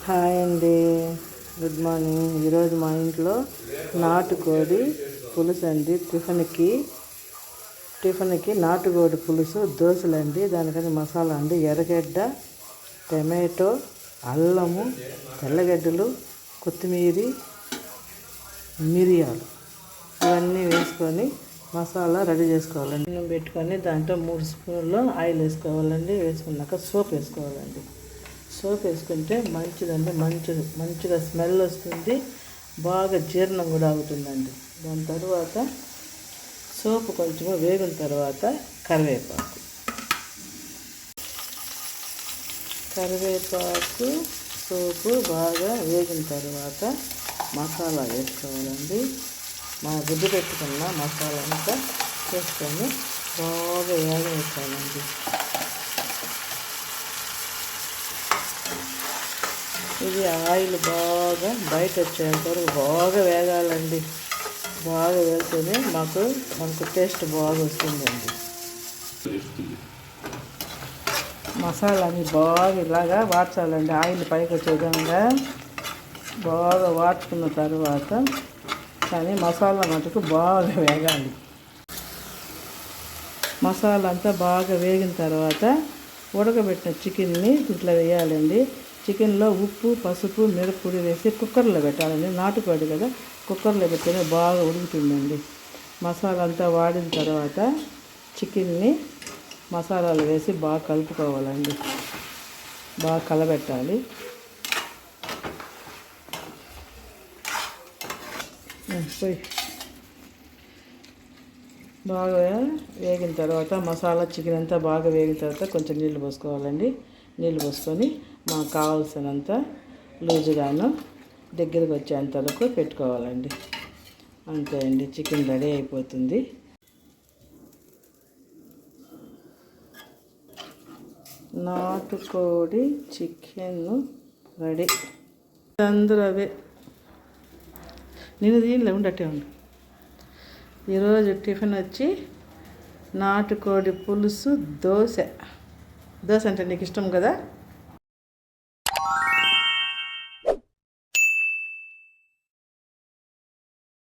Hi అండి, good morning. ఈరోజు మా ఇంట్లో నాటుకోడి పులుసు అండి. టిఫిన్కి నాటుకోడి పులుసు, దోశలు అండి. దానికని మసాలా అండి: ఎర్రగడ్డ, టమాటో, అల్లము, తెల్లగడ్డలు, కొత్తిమీర, మిరియాలు ఇవన్నీ వేసుకొని మసాలా రెడీ చేసుకోవాలండి. నూనె పెట్టుకొని దాంట్లో 3 స్పూన్లు ఆయిల్ వేసుకోవాలండి. వేసుకున్నాక సోప్ వేసుకోవాలండి. సోప్ వేసుకుంటే మంచిదండి, మంచిగా స్మెల్ వస్తుంది, బాగా జీర్ణం కూడా అవుతుందండి. దాని తర్వాత సోపు కొంచెం వేగిన తర్వాత కరివేపాకు సోపు బాగా వేగిన తర్వాత మసాలా వేసుకోవాలండి. గుడ్డు పెట్టుకున్న మసాలా అంతా వేసుకొని బాగా వేగనివ్వాలండి. ఇది ఆయిల్ బాగా బయట వచ్చేంత వరకు బాగా వేగాలండి. బాగా వేస్తేనే మనకు టేస్ట్ బాగా వస్తుందండి. మసాలాని బాగా ఇలాగా వాడ్చాలండి. ఆయిల్ పైకి వచ్చే విధంగా బాగా వాడ్చుకున్న తర్వాత కానీ మసాలా మటుకు బాగా వేగాలి. మసాలా అంతా బాగా వేగిన తర్వాత ఉడకబెట్టిన చికెన్ని ఇట్లా వేయాలండి. చికెన్లో ఉప్పు, పసుపు, మిరప్పొడి వేసి కుక్కర్లో పెట్టాలండి. నాటుకోడి కదా, కుక్కర్లో పెడితేనే బాగా ఉడుకుతుందండి. మసాలా అంతా వాడిన తర్వాత చికెన్ని మసాలాలు వేసి బాగా కలుపుకోవాలండి. బాగా కలబెట్టాలి. బాగా వేగిన తర్వాత మసాలా చికెన్ అంతా బాగా వేగిన తర్వాత కొంచెం నీళ్ళు పోసుకోవాలండి. నీళ్ళు పోసుకొని మాకు కావాల్సినంత లూజుగాను దగ్గరికి వచ్చేంత వరకు పెట్టుకోవాలండి. అంతే అండి, చికెన్ రెడీ అయిపోతుంది. నాటుకోడి చికెన్ రెడీ. అందరూ అవే నేను దీనిలో ఉండట్టే ఉండు. ఈరోజు టిఫిన్ వచ్చి నాటుకోడి పులుసు, దోశ అంటే నీకు ఇష్టం కదా.